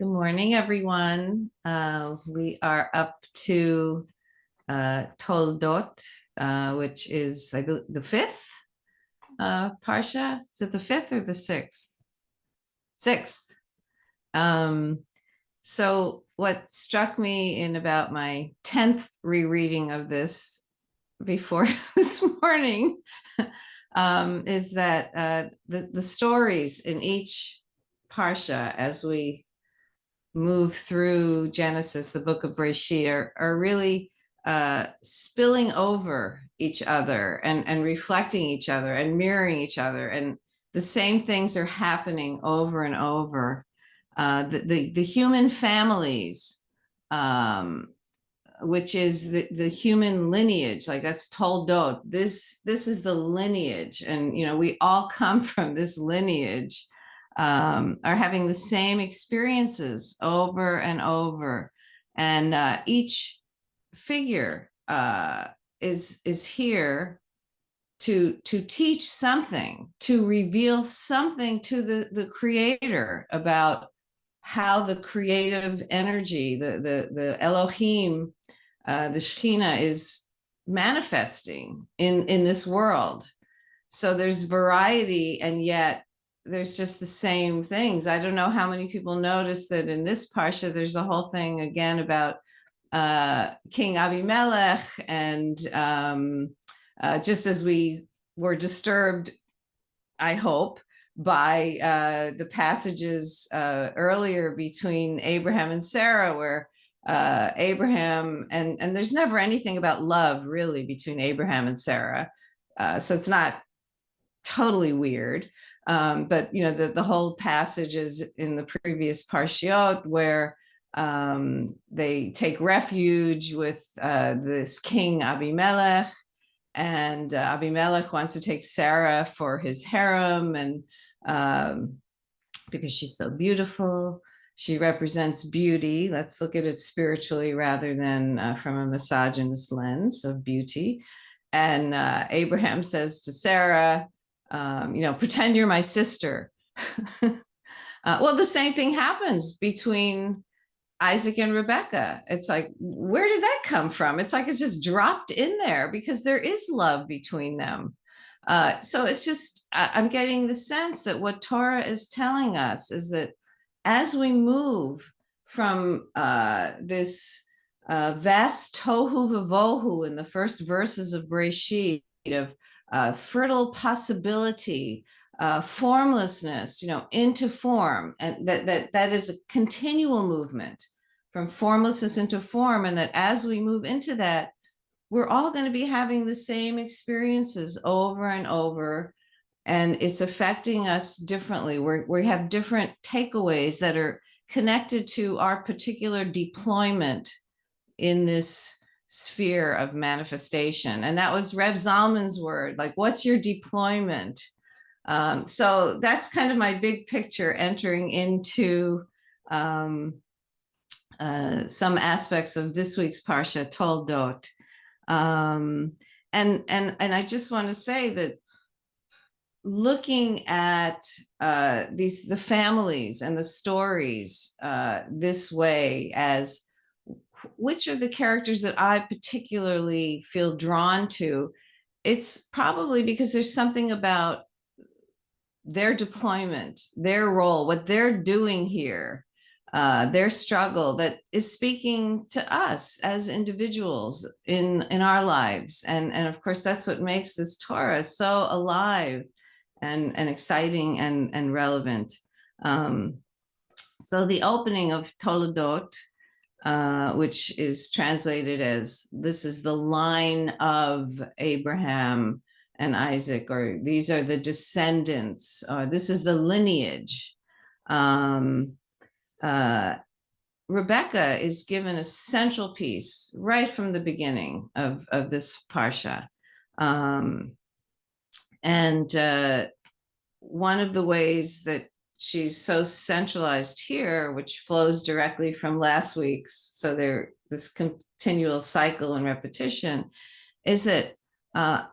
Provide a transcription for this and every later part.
Good morning, everyone. We are up to Tol'doth, which is, I believe, the fifth Parsha. Is it the fifth or the sixth? Sixth. Um, so what struck me in about my 10th rereading of this before this morning is that the stories in each Parsha as we move through Genesis, the book of Breshit, are really spilling over each other and reflecting each other and mirroring each other. And the same things are happening over and over. The human families, which is the human lineage, like that's Tol'doth. This is the lineage, and we all come from this lineage, are having the same experiences over and over, and each figure is here to teach something, to reveal something to the creator about how the creative energy, the Elohim, the Shekhinah is manifesting in this world. So there's variety, and yet there's just the same things. I don't know how many people notice that in this parsha, there's a whole thing again about King Abimelech, and just as we were disturbed, I hope, by the passages earlier between Abraham and Sarah, where Abraham, and there's never anything about love really between Abraham and Sarah. So it's not totally weird. But the whole passage is in the previous parshiot where they take refuge with this king Abimelech, and Abimelech wants to take Sarah for his harem, and because she's so beautiful, she represents beauty. Let's look at it spiritually rather than from a misogynist lens of beauty. And Abraham says to Sarah, pretend you're my sister. Well, the same thing happens between Isaac and Rebecca. It's like, where did that come from? It's like it's just dropped in there because there is love between them. So it's just, I'm getting the sense that what Torah is telling us is that as we move from this vast tohu vavohu in the first verses of Breshit, of fertile possibility, formlessness, into form, and that is a continual movement from formlessness into form, and that as we move into that, we're all going to be having the same experiences over and over, and it's affecting us differently. We have different takeaways that are connected to our particular deployment in this sphere of manifestation. And that was Reb Zalman's word, like, what's your deployment? So that's kind of my big picture entering into some aspects of this week's Parsha, Tol'doth. And I just want to say that looking at the families and the stories this way, as which are the characters that I particularly feel drawn to, it's probably because there's something about their deployment, their role, what they're doing here, their struggle that is speaking to us as individuals in our lives. And of course, that's what makes this Torah so alive and exciting and relevant. So the opening of Tol'doth, which is translated as, this is the line of Abraham and Isaac, or these are the descendants, or this is the lineage. Rebecca is given a central piece right from the beginning of this Parsha. And one of the ways that she's so centralized here, which flows directly from last week's, so there this continual cycle and repetition, is that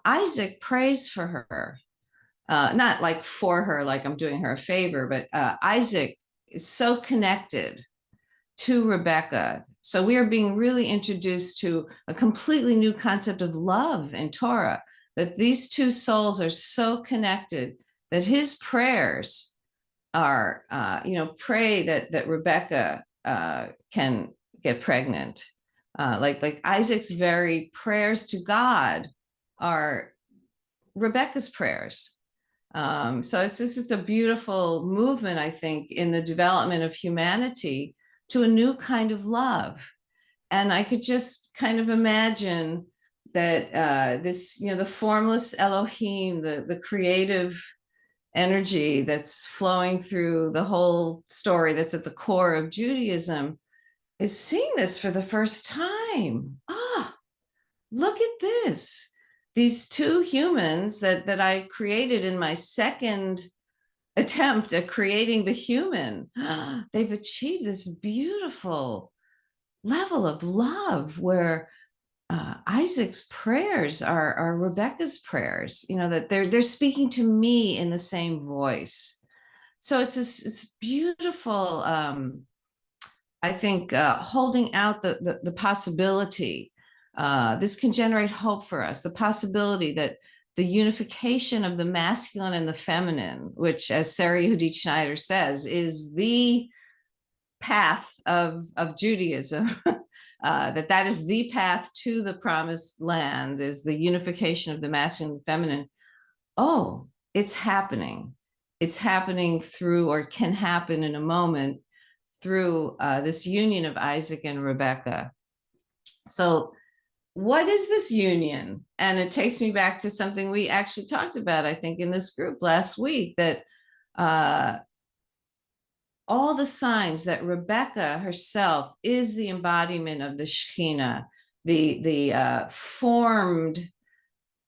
Isaac prays for her, not like for her, like I'm doing her a favor, but Isaac is so connected to Rebecca. So we are being really introduced to a completely new concept of love in Torah, that these two souls are so connected that his prayers are, pray that Rebecca can get pregnant. Like Isaac's very prayers to God are Rebecca's prayers. So it's this is a beautiful movement, I think, in the development of humanity to a new kind of love. And I could just kind of imagine that this, the formless Elohim, the creative energy that's flowing through the whole story that's at the core of Judaism is seeing this for the first time. Look at this. These two humans that I created in my second attempt at creating the human, they've achieved this beautiful level of love where Isaac's prayers are Rebecca's prayers, that they're speaking to me in the same voice. So it's beautiful, I think, holding out the possibility. This can generate hope for us, the possibility that the unification of the masculine and the feminine, which, as Sarah Yehudit Schneider says, is the path of Judaism, that is the path to the promised land, is the unification of the masculine and feminine. Oh, it's happening. It's happening through, or can happen in a moment, through this union of Isaac and Rebecca. So what is this union? And it takes me back to something we actually talked about, I think, in this group last week, that all the signs that Rebecca herself is the embodiment of the Shekhinah, the formed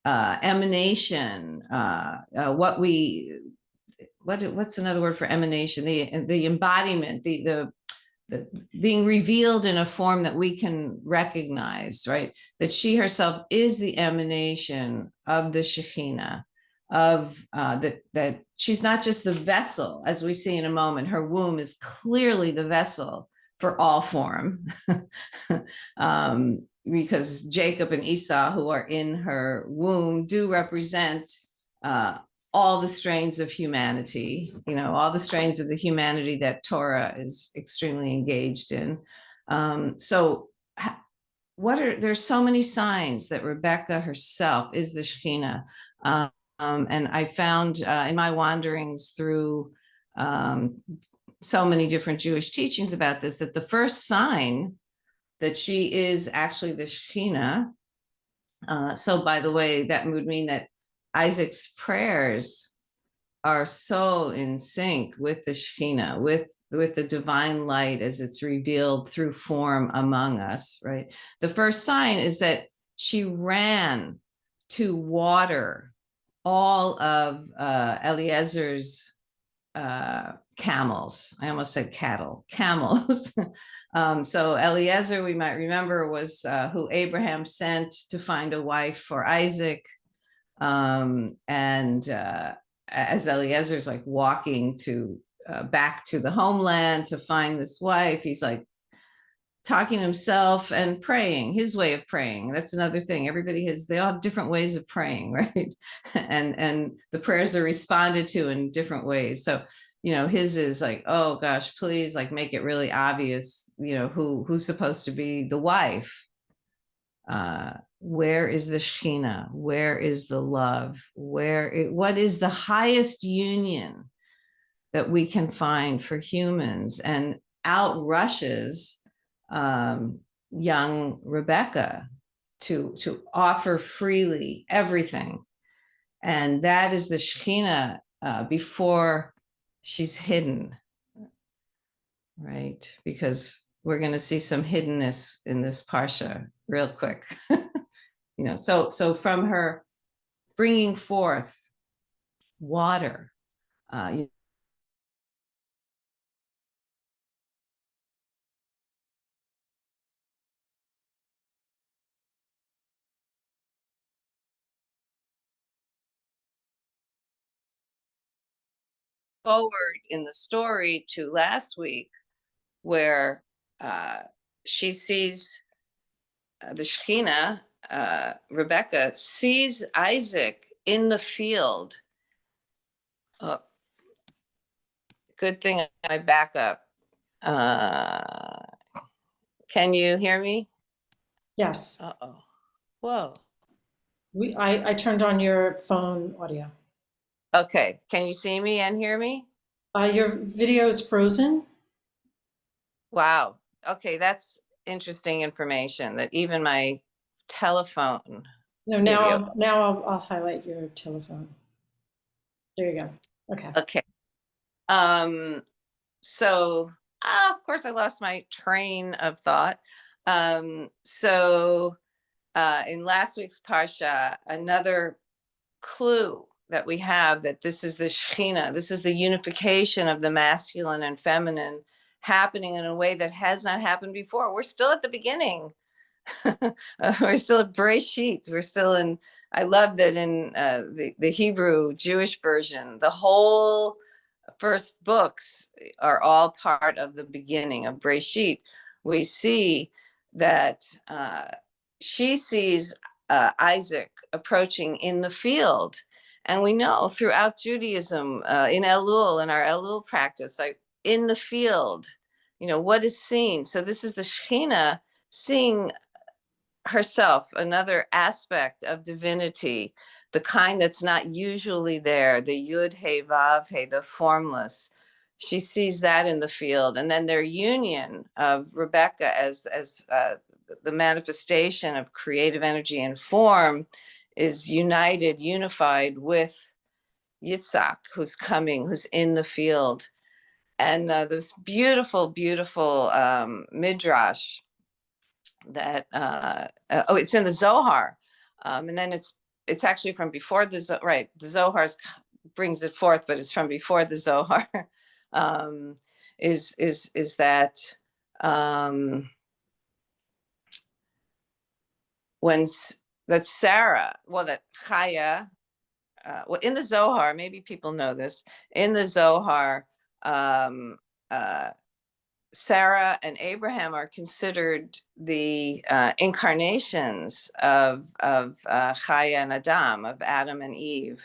emanation, what's another word for emanation? The embodiment, the being revealed in a form that we can recognize, right? That she herself is the emanation of the Shekhinah, of that she's not just the vessel, as we see in a moment. Her womb is clearly the vessel for all form, because Jacob and Esau, who are in her womb, do represent all the strains of humanity, all the strains of the humanity that Torah is extremely engaged in. So there's so many signs that Rebecca herself is the Shekhinah. And I found in my wanderings through so many different Jewish teachings about this, that the first sign that she is actually the Shekhinah. So by the way, that would mean that Isaac's prayers are so in sync with the Shekhinah, with the divine light as it's revealed through form among us, right? The first sign is that she ran to water all of Eliezer's camels. I almost said cattle, camels. So Eliezer, we might remember, was who Abraham sent to find a wife for Isaac. And as Eliezer's like walking to back to the homeland to find this wife, he's like talking to himself and praying, his way of praying. That's another thing. They all have different ways of praying, right? and the prayers are responded to in different ways. So, his is like, oh gosh, please, like, make it really obvious, who's supposed to be the wife. Where is the Shekhinah? Where is the love? What is the highest union that we can find for humans? And out rushes young Rebecca to offer freely everything. And that is the Shekhinah before she's hidden, right? Because we're going to see some hiddenness in this parsha real quick. So from her bringing forth water, forward in the story to last week, where uh, she sees the Shekhinah, Rebecca, sees Isaac in the field. Oh, good thing I back up. Can you hear me? Yes. Uh-oh. Whoa. I turned on your phone audio. Okay. Can you see me and hear me? Your video is frozen. Wow. Okay, that's interesting information that even my telephone No, video. I'll highlight your telephone. There you go. Okay. Okay. So of course I lost my train of thought. So in last week's Parsha, another clue that we have that this is the Shekhinah, this is the unification of the masculine and feminine happening in a way that has not happened before. We're still at the beginning. We're still at Bereshit. We're still in. I love that in the Hebrew Jewish version, the whole first books are all part of the beginning of Bereshit. We see that she sees Isaac approaching in the field. And we know throughout Judaism, in Elul, in our Elul practice, like in the field, what is seen? So this is the Shekhinah seeing herself, another aspect of divinity, the kind that's not usually there, the Yud He Vav He, the formless. She sees that in the field, and then their union of Rebecca as the manifestation of creative energy and form is unified with Yitzhak, who's coming, who's in the field, and this beautiful, beautiful midrash that it's in the Zohar, and then it's actually from before right. The Zohar brings it forth, but it's from before the Zohar. um, is that when that Sarah, well, that Chaya, well, in the Zohar, maybe people know this. In the Zohar, um, uh, Sarah and Abraham are considered the incarnations of Chaya and Adam, of Adam and Eve,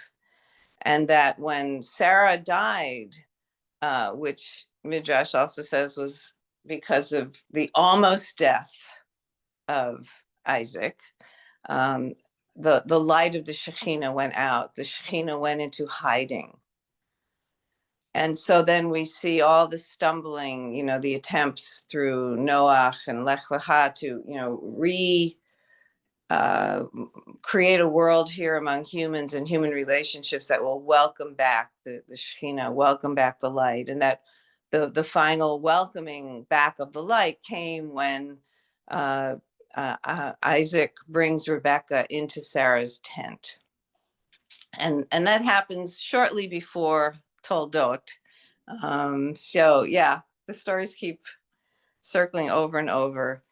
and that when Sarah died, which Midrash also says was because of the almost death of Isaac, um, the light of the Shekhinah went out. The Shekhinah went into hiding. And so then we see all the stumbling, the attempts through Noach and Lech Lecha to, uh, create a world here among humans and human relationships that will welcome back the Shekhinah, welcome back the light. And that the final welcoming back of the light came when Isaac brings Rebecca into Sarah's tent. And that happens shortly before Tol'doth. So yeah, the stories keep circling over and over.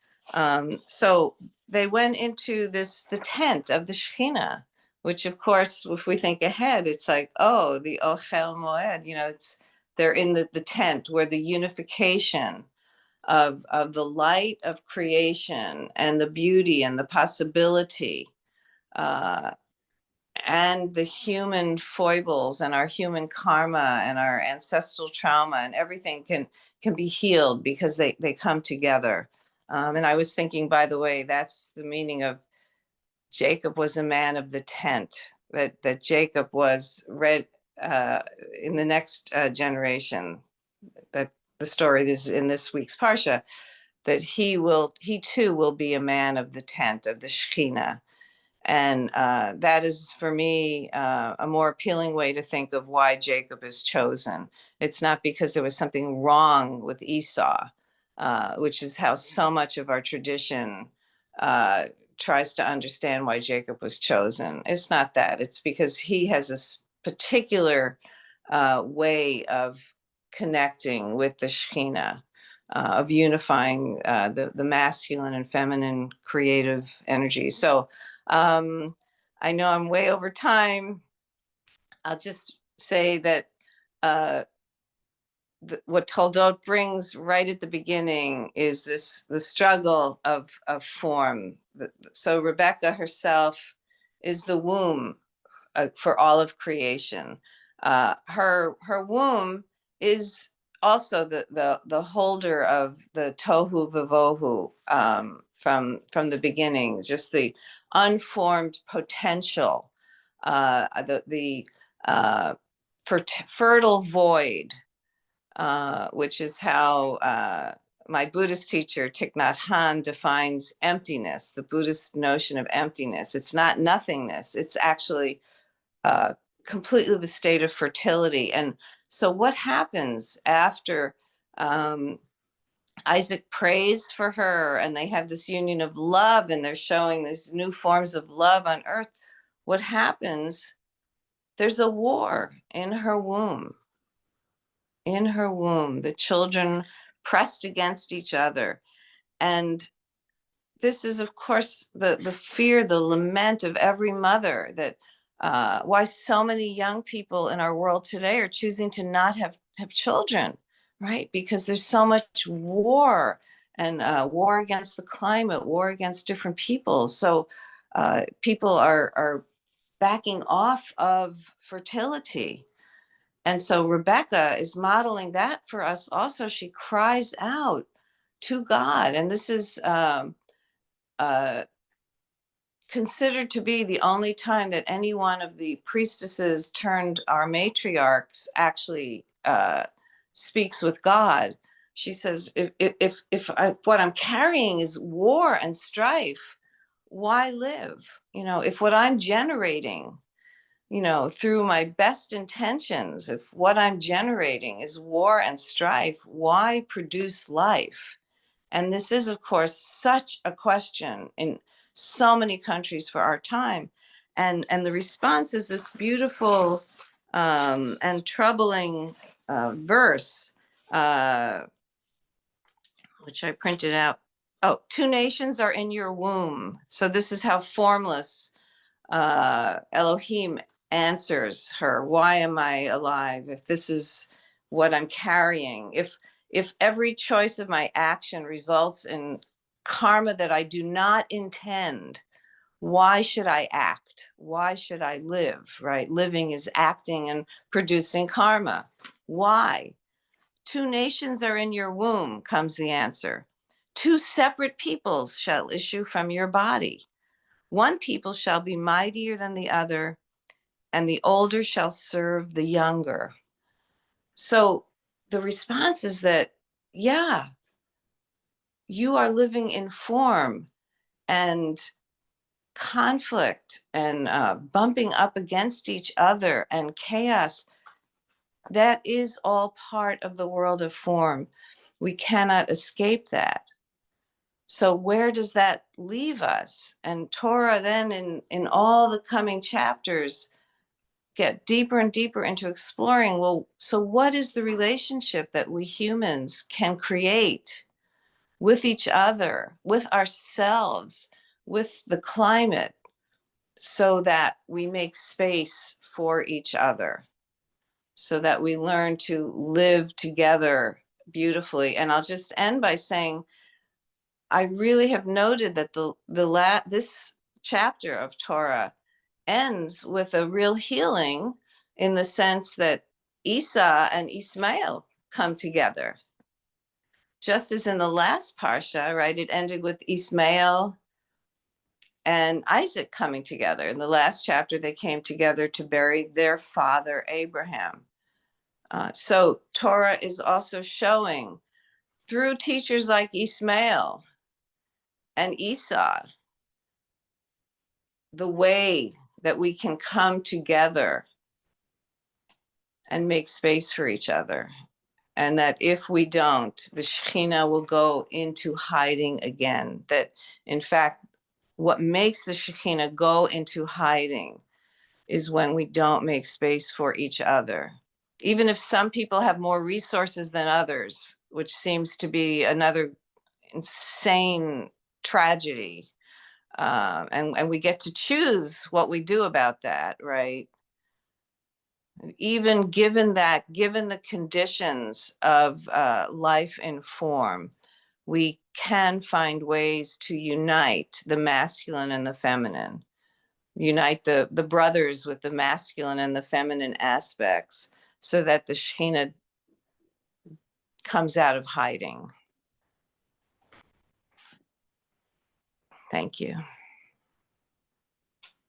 So they went into the tent of the Shekhinah, which of course, if we think ahead, it's like, oh, the Ochel Moed, they're in the tent where the unification of the light of creation and the beauty and the possibility uh, and the human foibles and our human karma and our ancestral trauma and everything can be healed because they come together. And I was thinking, by the way, that's the meaning of Jacob was a man of the tent. That Jacob was read in the next generation. That the story is in this week's parsha. That he too will be a man of the tent of the Shekhinah, and that is, for me, a more appealing way to think of why Jacob is chosen. It's not because there was something wrong with Esau, which is how so much of our tradition uh, tries to understand why Jacob was chosen. It's not that. It's because he has this particular way of connecting with the Shekhinah, of unifying the masculine and feminine creative energy. So I know I'm way over time. I'll just say that uh, what Tol'doth brings right at the beginning is the struggle of form. So Rebecca herself is the womb for all of creation. Her womb is also the holder of the tohu vavohu, from the beginning, just the unformed potential, the fertile void, which is how my Buddhist teacher Thich Nhat Hanh defines emptiness, the Buddhist notion of emptiness. It's not nothingness. It's actually uh, completely the state of fertility. And so what happens after Isaac prays for her and they have this union of love and they're showing these new forms of love on earth? What happens? There's a war in her womb. In her womb, the children pressed against each other. And this is, of course, the fear, the lament of every mother, that why so many young people in our world today are choosing to not have children, right? Because there's so much war, and war against the climate, war against different peoples. So people are backing off of fertility. And so Rebecca is modeling that for us also. She cries out to God. And this is uh, considered to be the only time that any one of the priestesses turned our matriarchs actually speaks with God. She says, if what I'm carrying is war and strife, why live? If what I'm generating, through my best intentions, if what I'm generating is war and strife, why produce life? And this is, of course, such a question in so many countries for our time. And the response is this beautiful and troubling verse, which I printed out. Oh, two nations are in your womb. So this is how formless Elohim answers her. Why am I alive if this is what I'm carrying? If every choice of my action results in karma that I do not intend, why should I act? Why should I live? Right? Living is acting and producing karma. Why? Two nations are in your womb, comes the answer. Two separate peoples shall issue from your body. One people shall be mightier than the other, and the older shall serve the younger. So the response is that, yeah, you are living in form and conflict and bumping up against each other and chaos. That is all part of the world of form. We cannot escape that. So where does that leave us? And Torah then in all the coming chapters get deeper and deeper into exploring, well, so what is the relationship that we humans can create with each other, with ourselves, with the climate, so that we make space for each other, so that we learn to live together beautifully? And I'll just end by saying, I really have noted that this chapter of Torah ends with a real healing, in the sense that Esau and Ishmael come together. Just as in the last parsha, right? It ended with Ishmael and Isaac coming together. In the last chapter, they came together to bury their father Abraham. So Torah is also showing, through teachers like Ishmael and Esau, the way that we can come together and make space for each other. And that if we don't, the Shekhinah will go into hiding again. That, in fact, what makes the Shekhinah go into hiding is when we don't make space for each other. Even if some people have more resources than others, which seems to be another insane tragedy. And we get to choose what we do about that, right? Even given the conditions of life and form, we can find ways to unite the masculine and the feminine, unite the brothers with the masculine and the feminine aspects, so that the Shekhinah comes out of hiding. Thank you.